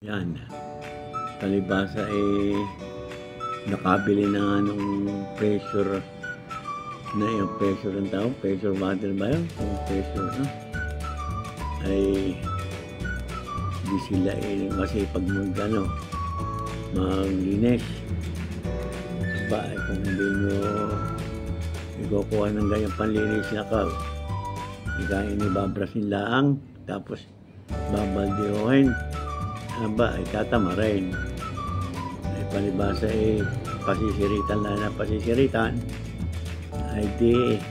Yan. Palibasa nakabili na nung pressure na yung pressure ng tao. Pressure water ba yun? Yung pressure na. Ay di sila masipag maglinis. Ba, kung hindi nyo ikukuha ng ganyang panlinis na ka, ikain ibabrasin laang, tapos babaldiyohin, aba, ay tatama rin. Ay palibasa pasisiritan lang na pasisiritan, ay di,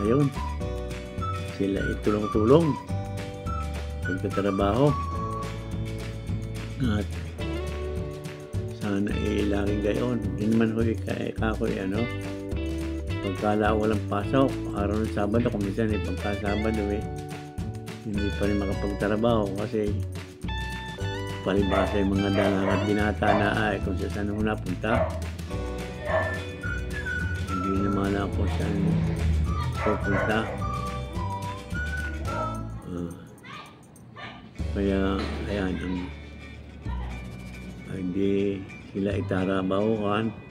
ayun, sila tulong-tulong pagtatrabaho. At sana laging gayon. Hindi naman huy kakoy pagkala walang pasok araw ng Sabado, kung minsan pagka Sabado hindi pa rin makapagtrabaho kasi palibasa yung mga dalang at binata na kung saan ako napunta, hindi naman alam kung saan pupunta. Kaya ayan, hindi sila itarabahukan.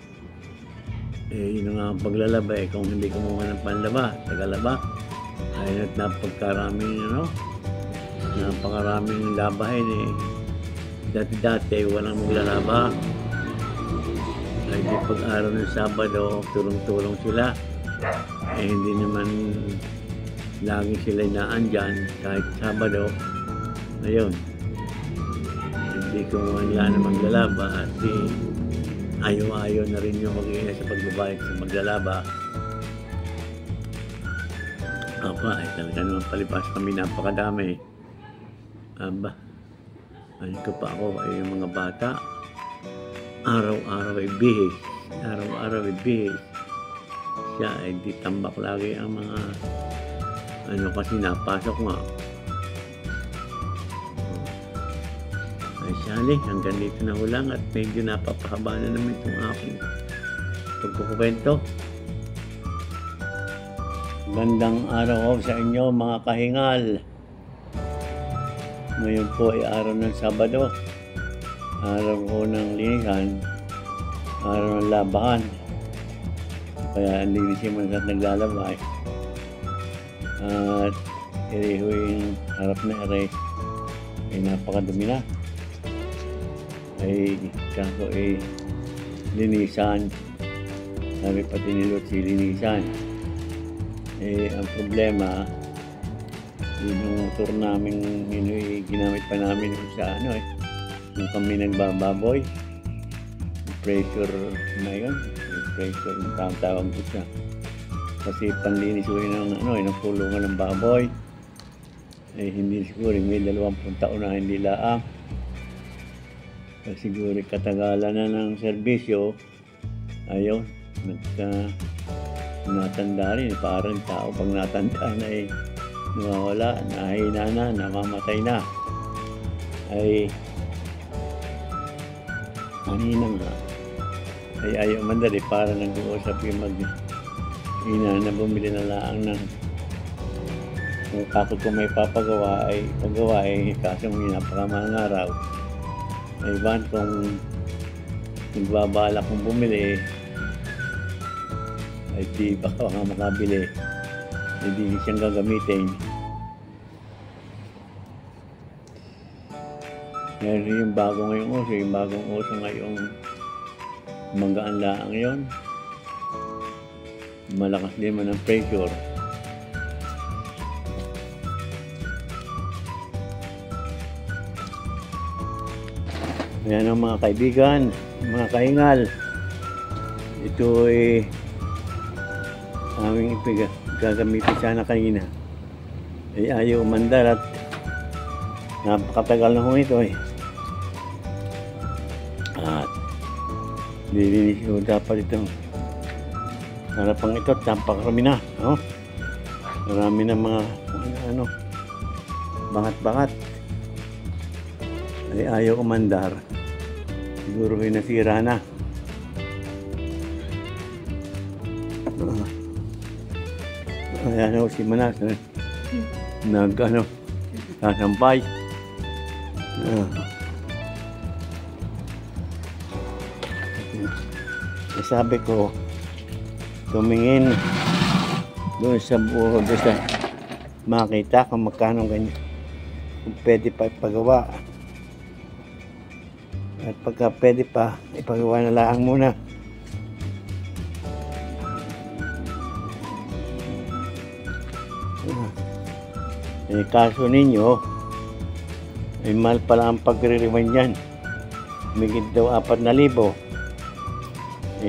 Yun nga ang paglalaba kung hindi kumuha ng panlaba, tagalaba, ay napakaraming labahin dati walang maglalaba. Ay di pag-araw ng Sabado, tulong-tulong sila. Hindi naman lagi sila naandyan kahit Sabado. Ayun, hindi kumuha nila na maglalaba at ayaw na rin yung mag-iina sa pagbabayad sa maglalaba. Talaga naman palipas kami napakadami. Ano ko pa ako ay yung mga bata, araw-araw bihis siya di tambak lagi ang mga kasi napasok nga. Ay sali, hanggang dito na ho lang at medyo napapahaba na naman itong aking pagkukwento. Gandang araw sa inyo mga kahingal. Ngayon po ay araw ng Sabado, araw po ng linisan, araw ng labahan. Kaya hindi siya man naglalaba at yung harap na ay napakadumi na. Ay kako linisan, sabi pati ni Lutsi linisan. Ang problema yung motor namin ginamit pa namin sa yung kami nagbababoy, pressure na yun, pressure yung tawag ko siya kasi panlinis ko yun ng kulungan ng baboy. Hindi siguro may 20 taon na hindi laang. Siguro katagalan na ng serbisyo, ayun, natanda rin, parang tao pag natanda na nawawala, nahina na, namamatay na. Kanina nga, ayaw mandali, parang nag-uusap yung ina na bumili na laang ng kung kako kung may pagawa kaso may napakamahang araw. Iban kung nagbabala kong bumili ay di baka makabili, hindi siyang gagamitin. Ngayon yung bagong uso ngayong magaan laang yun, malakas din man ang pressure. Ayan ang mga kaibigan, mga kahingal. Ito aming gagamitin sana kanina. Ayaw umandar at napakatagal na ho ito At lilinis ko dapat ito. Harapang ito, tampakarami na. Marami na mga bangat-bangat. Ayaw umandar. Siguro nasira na. Ayan si Manas. Sasampay. sabi ko, tumingin doon sa buho, doon sa makita kung magkano ganyan, kung pwede pa ipagawa. At pagka pwede pa, ipagawa na lang muna. Kaso ninyo, ay mahal pala ang pagre-rewind yan. Migit daw 4,000.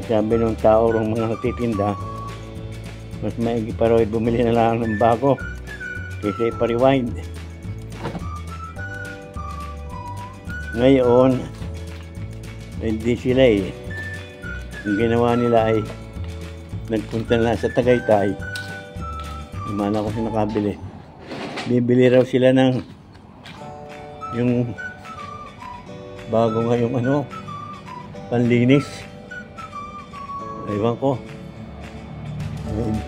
Sabi nung tao rong mga nagtitinda, mas maigi pa raw bumili na lang ng bago kaysa ipa-rewind. Ngayon, hindi sila ang ginawa nila ay nagpunta na sa Tagaytay. Imana ko siya nakabili. Bibili raw sila ng yung bago nga yung panlinis. Ewan ko.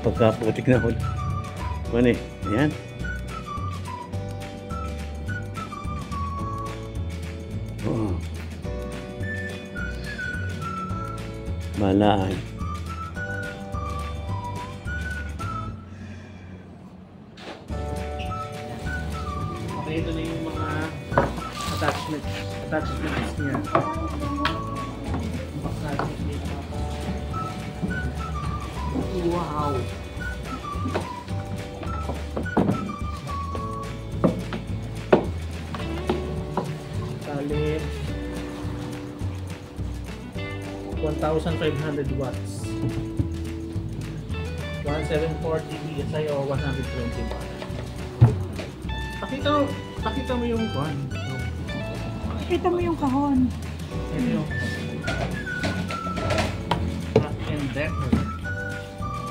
Pagkaputik na ako. Ayan. Malaan. Okay, ito na yung mga attachments niya. Wow! Bali 1,500 watts. 1740 PSI o 120 watts. Pakita mo yung kwan. Pakita mo yung kahon. Ito yung Black and Decker.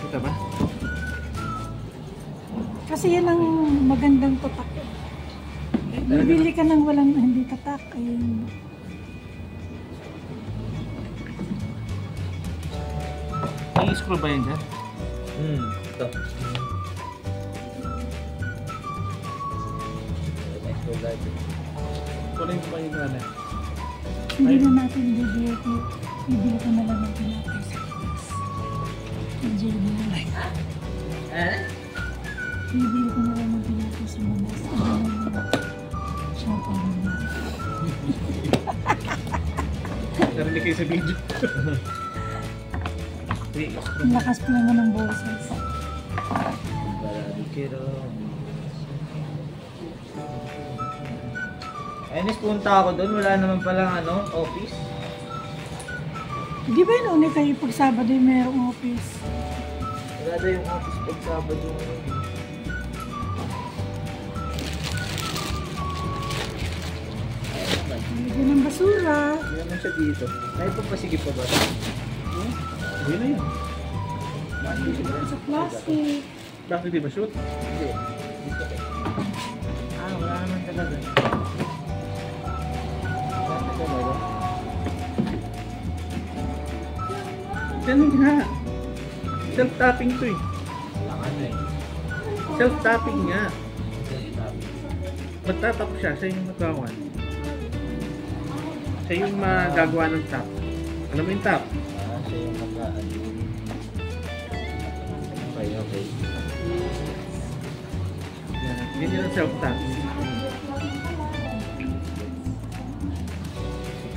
Kita ba? Kasi yan ang magandang tatak. Bibili ka ng walang hindi tatak. Ayun. I-screw ba yun dyan? Ito. Kunin ko ba yung gana? Hindi na natin bibili ko. Bibili ko na lang ng pinapay sa labas. Medyo na lang. Bibili ko na lang ng pinapay sa labas. Siya pa rin na. Narinig kayo sa video. Ang lakas pa naman ng boses. Ayun, punta ako doon. Wala naman palang office. Di ba yun ulit kayo pag Sabado yung mayroong office? Wala daw yung office pag Sabado. Bigyan ng basura. Hindi naman siya dito. Ay, papasige pa ba? Hindi na yun. Sa plastic. Bakit di ba shoot? Hindi. Dito eh. Wala naman talaga. Wala talaga. Ganun nga. Self-tapping to eh. Wala ka eh. Self-tapping nga. Magtatap siya. Siya yung magawan. Siya yung magagawa ng tap. Ano mo yung tap? Siya yung mag-aano. Okay. Hindi nila self-tap.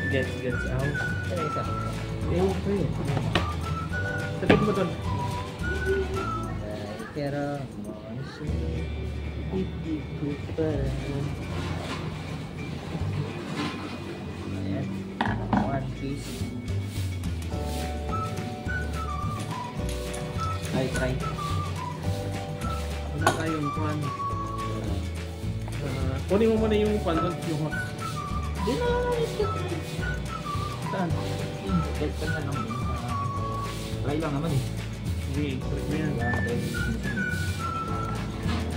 Gets out. Ano isa? Okay. Sagot mo doon. Pero, hindi ko pa. Ayan. One piece. Try. Wala tayong kwan. Kunin mo muna yung kwan doon. Yung hot. Di na, Saan? get ka na lang. Try lang naman eh. Sige, correct mo yan.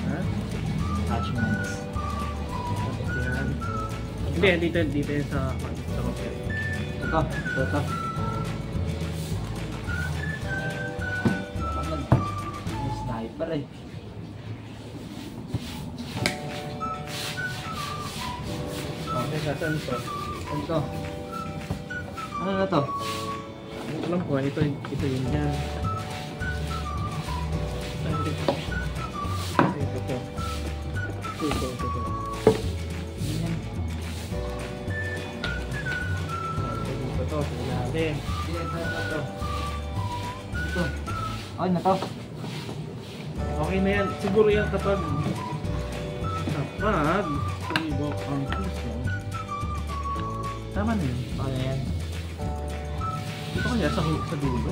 Ha? Attachments. Yan. Hindi, dito yan sa hotel. Ito. May sniper eh. Okay, saan to? Ito. Ano na to? alam ko, ito yun yan. Ito. Yan. Ito, sa ilalim. Ito. Okay na to. Okay na yan. Siguro yan kapag tumibok ang puso. Tama na yun. Okay na yan. Ito kaya sa dulo.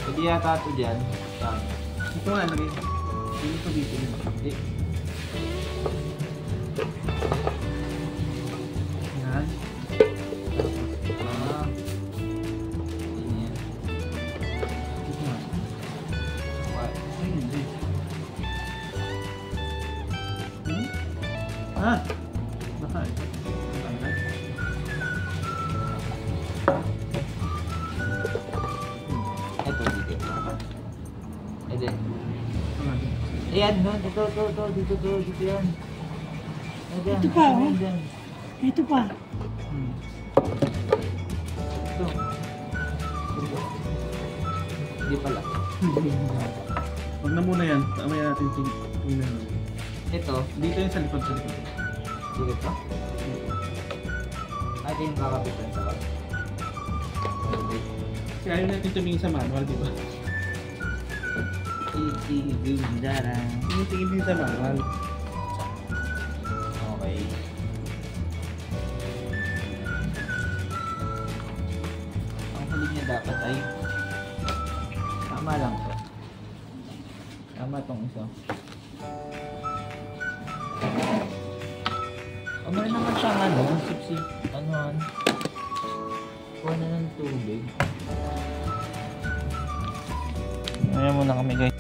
Pwede yata ito dyan. Saan? Ito nga lagay. Dito dito. Hindi. Yan. Ah. Hindi yan. Ito nga. Okay. Ay, hindi. Ah! Baka ito. Ito dito. Ito. Ayan, no? Ito, dito yan. Ayan, Ito pa, oh. ayan, dyan. Ito pa. Ito. Hindi pala. Huwag na muna yan. Mamaya natin tingnan. Ito, Dito yung sa likod. dito. Ito yung kakapitan sa kap. Kasi ayaw natin tumingin sa manual, di ba? Tinitingin din sa manual. Okay. Ang huli niya dapat ay tama lang to. Tama tong isa. Meron naman siyang ano, sipsip, anuhan. Kuha na ng tubig. Ayan muna kami guys.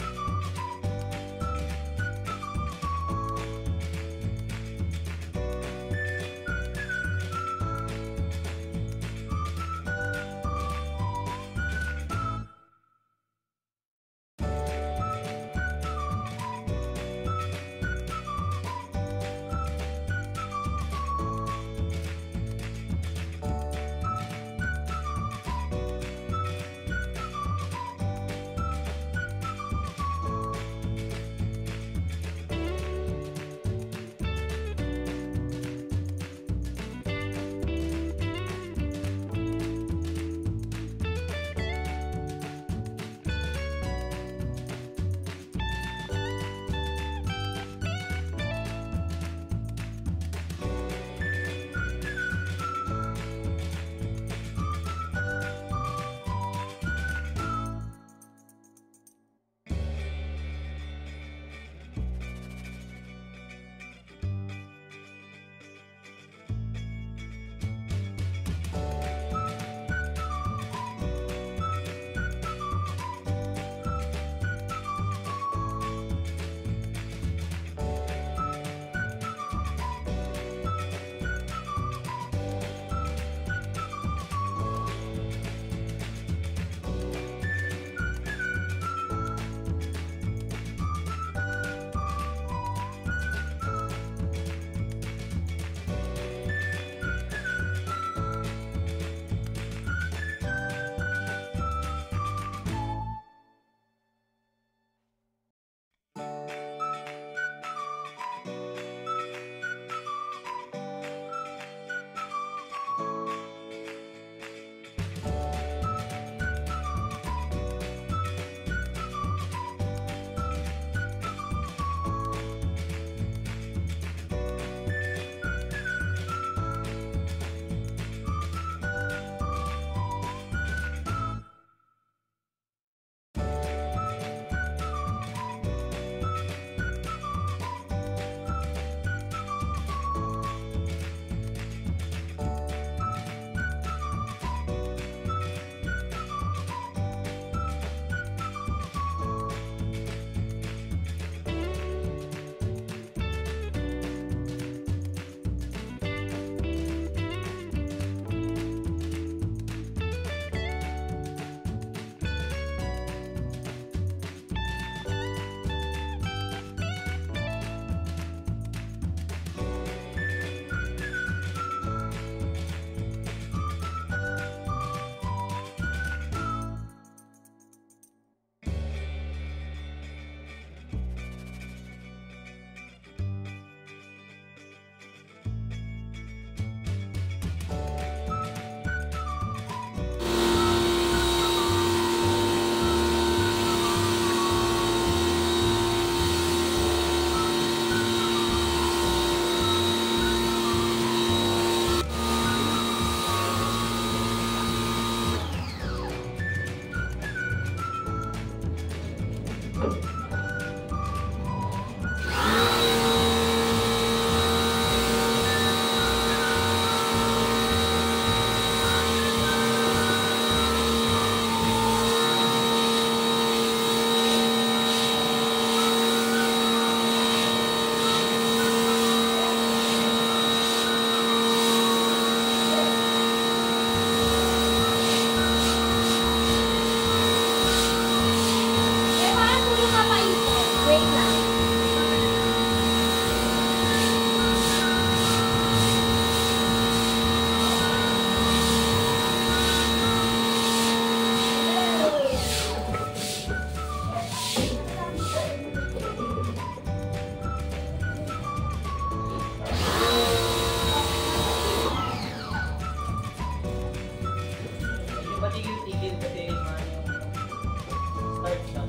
Eh, parang tulong ka pa ito. Wait lang. Yung patigil-tigil kasi yung start lang.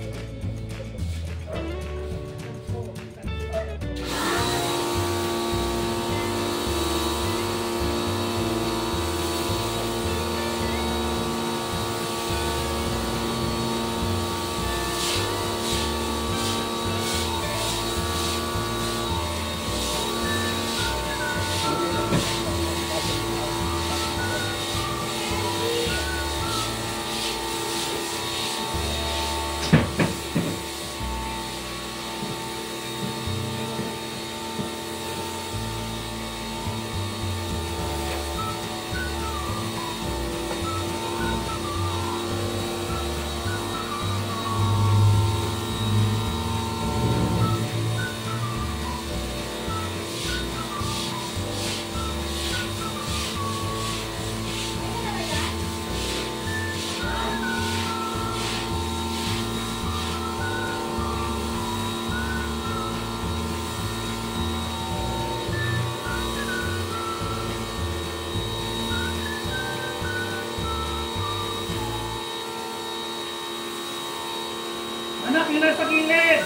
Anak, yun na sa gilid!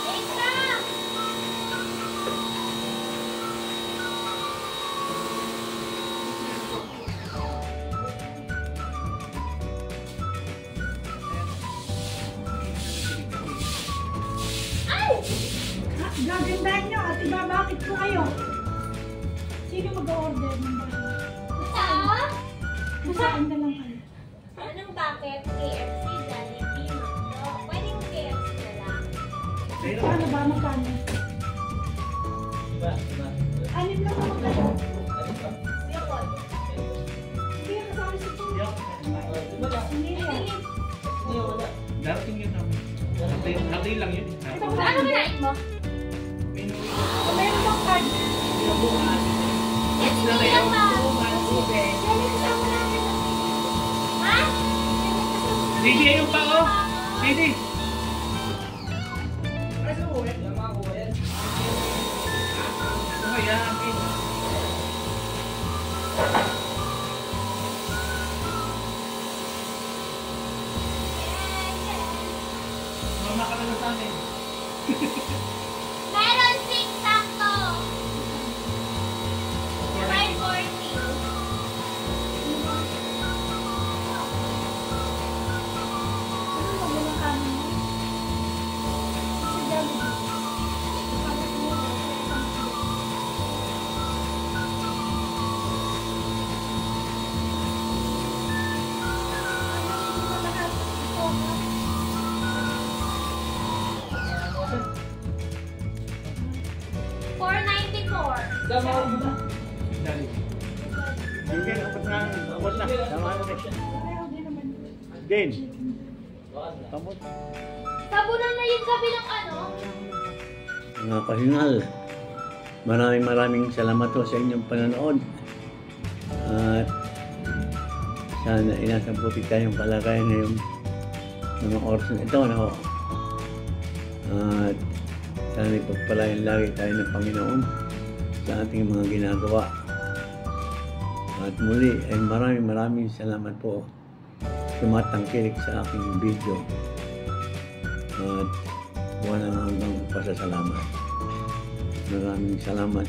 Wait lang! Ay! Gagandahan nyo at ibabakit ko kayo. Sino mag-order ng bahay? Saan? Masaan na lang kayo. Anong bakit? KFC, Jollibee, McDo. Pwedeng KFC na lang. Paano ba magkano? Diba? Diba? Anim lang naman kayo. Ano ba? Yakol. Hindi yan kasama sa ito. Diba na? Hindi Ay, yan. dilim. Hindi, wala. Darating yun namin. Hati lang yun. Ito Ano kinain mo? Meron bang card? Yes, hindi lang ba? Yan yung kasama natin. Ha? Didi, ayun pa oh! Didi! Yung mga kuha yan. Ito nga yakin. Mama ka na sa amin. Meron 6 sakto. 540. Ano ba yung kanin mo? Sa Jollibee. Kapag mo, Dama ko ba? Dali. Hindi, abot na. Abot na. Tama na rin. pareho din naman. Din. Baka na. Kamot. Tabunan na yung kabilang ano. Mga kahingal, maraming salamat po sa inyong panonood. At sana inasabuti tayong kalagayan ngayong mga oras na ito. No? At sana ipagpalain lagi tayo ng Panginoon sa ating mga ginagawa. At muli ay maraming salamat po tumatangkilik sa aking video. At walang hanggang pasasalamat. Maraming salamat.